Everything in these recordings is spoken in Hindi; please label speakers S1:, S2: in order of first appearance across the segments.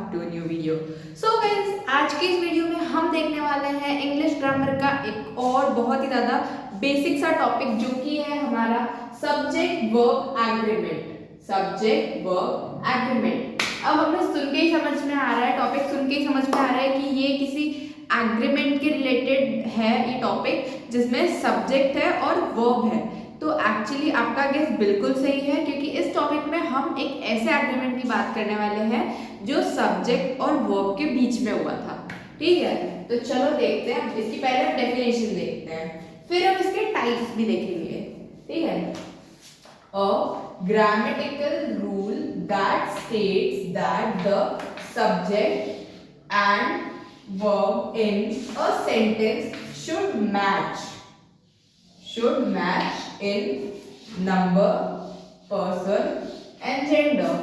S1: Back to new video. So guys, आज के इस वीडियो में हम देखने वाले हैं इंग्लिश ग्रामर का एक और बहुत ही ज़्यादा बेसिक सा टॉपिक जो कि है हमारा subject verb agreement. Subject verb agreement. अब हमें सुन के ही समझ में आ रहा है, टॉपिक सुन के ही समझ में आ रहा है कि ये किसी एग्रीमेंट के रिलेटेड है ये टॉपिक, जिसमें सब्जेक्ट है और वर्ब है। तो एक्चुअली आपका गेस बिल्कुल सही है, क्योंकि इस टॉपिक में हम एक ऐसे एग्रीमेंट की बात करने वाले हैं जो सब्जेक्ट और वर्ब के बीच में हुआ था। ठीक है, तो चलो देखते हैं। इसकी पहले हम डेफिनेशन देखते हैं, फिर हम इसके टाइप्स भी देखेंगे। ठीक है, a grammatical rule that states that the subject and verb in a sentence should match in number, person and gender।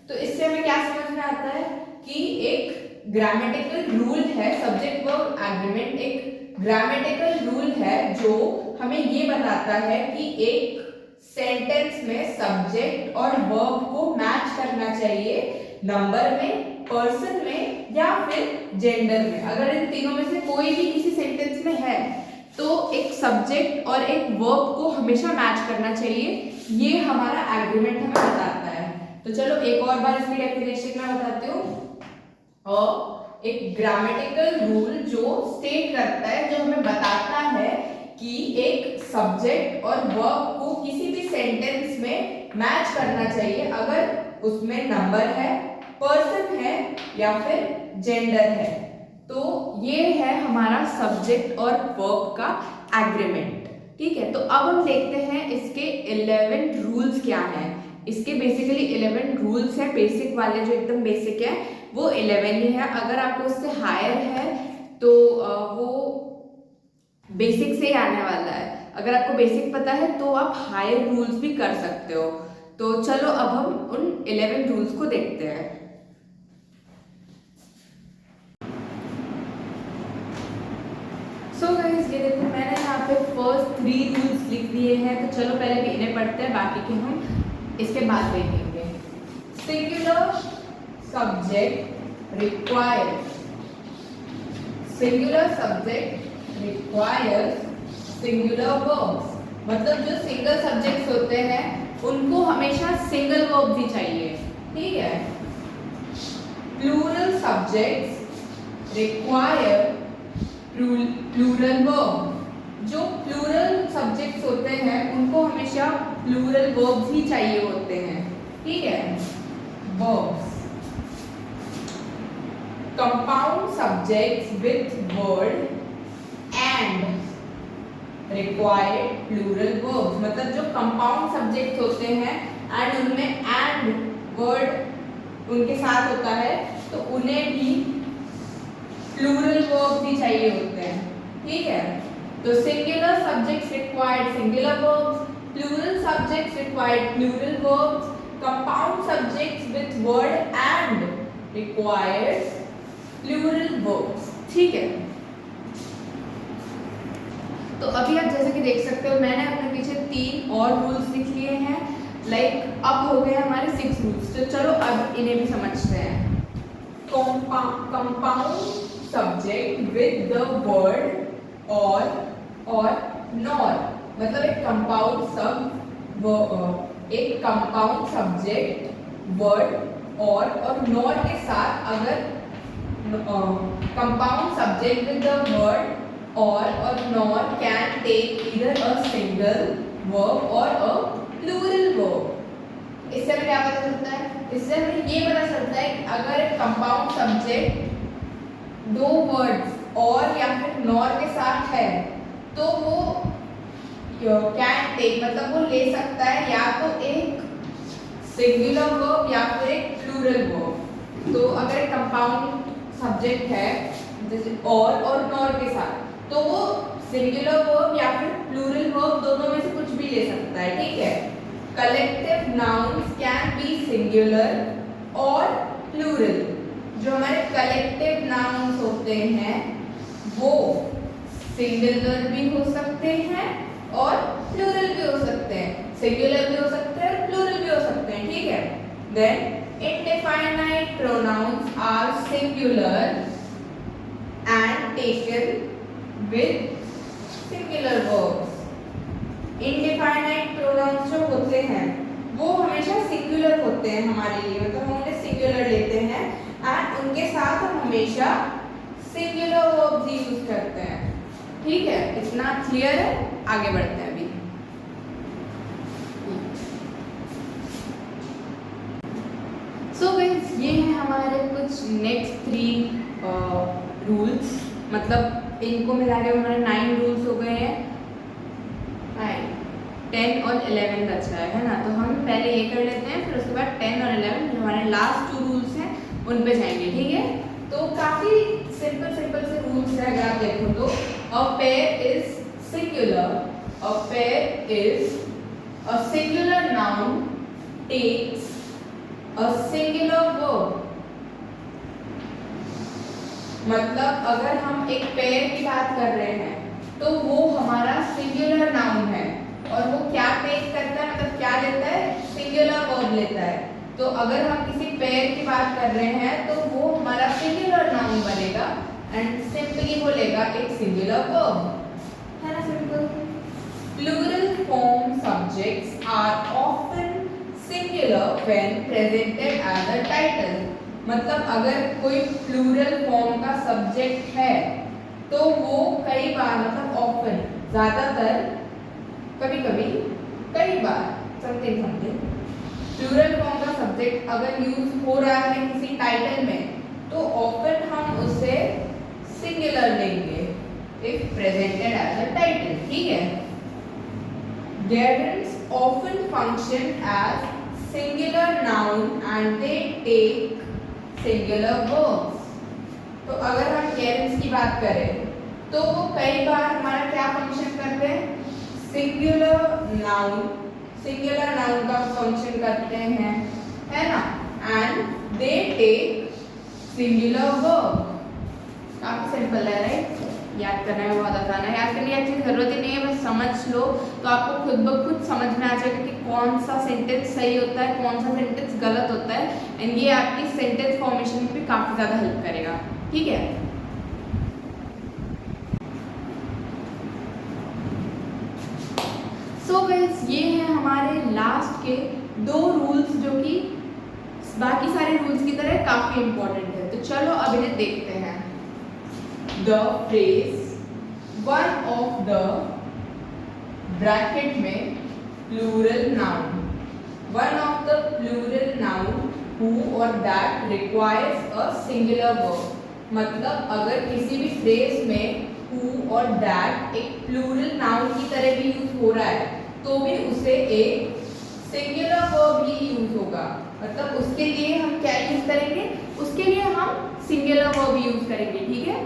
S1: तो इससे हमें क्या समझ में आता है कि एक ग्रामेटिकल रूल है, सब्जेक्ट वर्ब एग्रीमेंट एक ग्रामेटिकल रूल है जो हमें ये बताता है कि एक सेंटेंस में सब्जेक्ट और वर्ब को मैच करना चाहिए नंबर में, पर्सन में या फिर जेंडर में। अगर इन तीनों में से कोई भी किसी सेंटेंस में है तो एक सब्जेक्ट और एक वर्ब को हमेशा मैच करना चाहिए। ये हमारा एग्रीमेंट हमें बताता है। तो चलो एक और बार इसकी डेफिनेशन मैं बताती हूँ। और एक ग्रामेटिकल रूल जो स्टेट करता है, जो हमें बताता है कि एक सब्जेक्ट और वर्ब को किसी भी सेंटेंस में मैच करना चाहिए अगर उसमें नंबर है, पर्सन है या फिर जेंडर है। तो ये है हमारा सब्जेक्ट और वर्ब का एग्रीमेंट। ठीक है, तो अब हम देखते हैं इसके 11 रूल्स क्या हैं। इसके बेसिकली 11 रूल्स हैं, बेसिक वाले जो एकदम बेसिक है वो 11 ही है। अगर आपको उससे हायर है तो वो बेसिक से ही आने वाला है। अगर आपको बेसिक पता है तो आप हायर रूल्स भी कर सकते हो। तो चलो अब हम उन 11 रूल्स को देखते हैं। सो गाइस, ये देखो मैंने यहाँ पे फर्स्ट 3 रूल्स लिख दिए हैं। तो चलो पहले भी इन्हें पढ़ते हैं, बाकी के हम इसके बाद देखेंगे। Singular subject requires, singular subject requires singular verbs. मतलब जो सिंगल सब्जेक्ट्स होते हैं उनको हमेशा सिंगल वर्ब ही चाहिए। ठीक है, plural subjects require plural verb. जो प्लूरल सब्जेक्ट्स होते हैं उनको हमेशा प्लूरल वर्ब्स ही चाहिए होते हैं। ठीक है, verbs. Compound subjects with word and required plural verbs. मतलब जो कंपाउंड सब्जेक्ट होते हैं एंड उनमें एंड वर्ड उनके साथ होता है तो उन्हें भी प्लूरल वर्ब भी चाहिए होते हैं। ठीक है, तो singular subjects required singular verbs, plural subjects required plural verbs, compound subjects with word and required plural verbs. ठीक है, तो अभी आप जैसे कि देख सकते हो मैंने अपने पीछे 3 और रूल्स लिख लिए हैं। लाइक अब हो गए हमारे 6 रूल्स। तो चलो अब इन्हें भी समझते हैं। Compound subject with the word और नॉर। मतलब एक कंपाउंड सब्जेक्ट वर्ड और नॉर के साथ अगर compound subject with the word और nor can take either a single verb or a plural verb। इससे हमें क्या पता चलता है? इससे हमें ये पता चलता है कि अगर एक कंपाउंड सब्जेक्ट 2 वर्ड्स और या फिर nor के साथ है तो वो can take मतलब वो ले सकता है या तो एक सिंगुलर वर्ब या फिर एक प्लूरल वर्ब। तो अगर एक कंपाउंड सब्जेक्ट है जैसे और nor के साथ तो वो सिंगुलर वर्ब या फिर प्लूरल वर्ब दोनों में से कुछ भी ले सकता है। ठीक है, collective nouns can be singular और प्लूरल। जो हमारे कलेक्टिव नाउन्स होते हैं वो सिंगुलर भी हो सकते हैं और प्लूरल भी हो सकते हैं, सिंगुलर भी हो सकते हैं और प्लूरल भी हो सकते हैं। ठीक है, then Indefinite pronouns are singular and taken with singular verbs. Indefinite pronouns जो होते हैं वो हमेशा सिंगुलर होते हैं हमारे लिए, मतलब हम उन्हें सिंगुलर लेते हैं एंड उनके साथ हम हमेशा सिंगुलर वर्ब्स यूज करते हैं। ठीक है, इतना क्लियर है? आगे बढ़ते हैं अभी। सो गाइस, ये हैं हमारे कुछ नेक्स्ट 3 रूल्स, मतलब इनको मिला के हमारे 9 रूल्स हो गए हैं। 10 और 11 बचा है ना, तो हम पहले ये कर लेते हैं, फिर उसके बाद 10 और 11 जो हमारे लास्ट 2 रूल्स हैं उन पे जाएंगे। ठीक है, तो काफी सिंपल से रूल्स है। अगर आप देखो तो a pair is singular, a pair is a singular noun takes a singular verb. मतलब अगर हम एक पेयर की बात कर रहे हैं तो वो हमारा सिंगुलर नाउन है और वो क्या टेक करता है, मतलब क्या लेता है, सिंगुलर वर्ब लेता है। तो अगर हम किसी पेयर की बात कर रहे हैं तो वो हमारा सिंगुलर नाउन बनेगा एंड सिंपली वो लेगा एक सिंगुलर वर्ब, है ना, simple. Plural form subjects are often singular when presented as a title. मतलब अगर कोई प्लूरल फॉर्म का सब्जेक्ट है तो वो कई बार, मतलब ऑफन, ज्यादातर, कभी-कभी, कई बार, समथिंग प्लूरल फॉर्म का सब्जेक्ट अगर यूज हो रहा है किसी टाइटल में तो ऑफन हम उसे सिंगुलर लेंगे if presented as a title. ठीक है, gerunds often function as singular noun and they take singular verbs। तो अगर हम gerunds की बात करें तो वो कई बार हमारा क्या फंक्शन करते हैं, सिंगुलर नाउन का फंक्शन करते हैं, है ना, and they take singular verb. काफी सिंपल है, राइट? याद करना है बहुत आसान है, याद करने की अच्छी जरूरत ही नहीं है, बस समझ लो तो आपको खुद ब खुद समझ में आ जाएगा कि कौन सा सेंटेंस सही होता है, कौन सा सेंटेंस गलत होता है, एंड ये आपकी सेंटेंस फॉर्मेशन में भी काफी ज्यादा हेल्प करेगा। ठीक है, सो गाइस, ये है हमारे लास्ट के 2 रूल्स जो कि बाकी सारे रूल्स की तरह काफी इंपॉर्टेंट है। तो चलो अब इन्हें देखते हैं। The phrase one of the bracket में plural noun, one of the plural noun who or that requires a singular verb। मतलब अगर किसी भी फ्रेज में who और that एक प्लूरल नाउन की तरह भी यूज हो रहा है तो भी उसे एक सिंगुलर वर्ब ही यूज होगा। मतलब उसके लिए हम क्या यूज करेंगे, उसके लिए हम सिंगुलर वर्ब यूज करेंगे। ठीक है,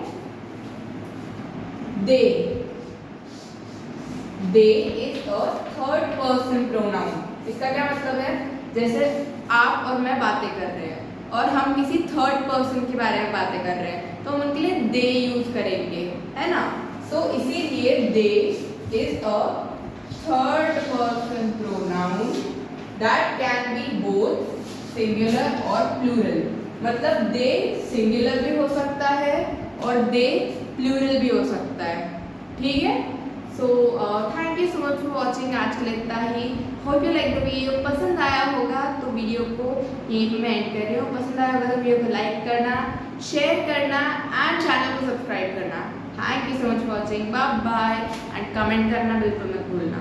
S1: they is a third person pronoun. इसका क्या मतलब है, जैसे आप और मैं बातें कर रहे हैं और हम किसी थर्ड पर्सन के बारे में बातें कर रहे हैं तो हम उनके लिए दे यूज करेंगे, है ना। सो इसीलिए they is a third person pronoun that can be both singular और प्लूरल। मतलब दे सिंगुलर भी हो सकता है और दे प्लूरल भी हो सकता है। ठीक है, so thank you so much for watching. आज के लिए इतना ही। Hope you like the video. पसंद आया होगा तो वीडियो को यहीं पे मैं एंड कर रही हूँ। पसंद आया होगा तो वीडियो को लाइक करना, शेयर करना एंड चैनल को सब्सक्राइब करना। Thank you so much for watching. Bye bye and comment करना बिल्कुल मत भूलना।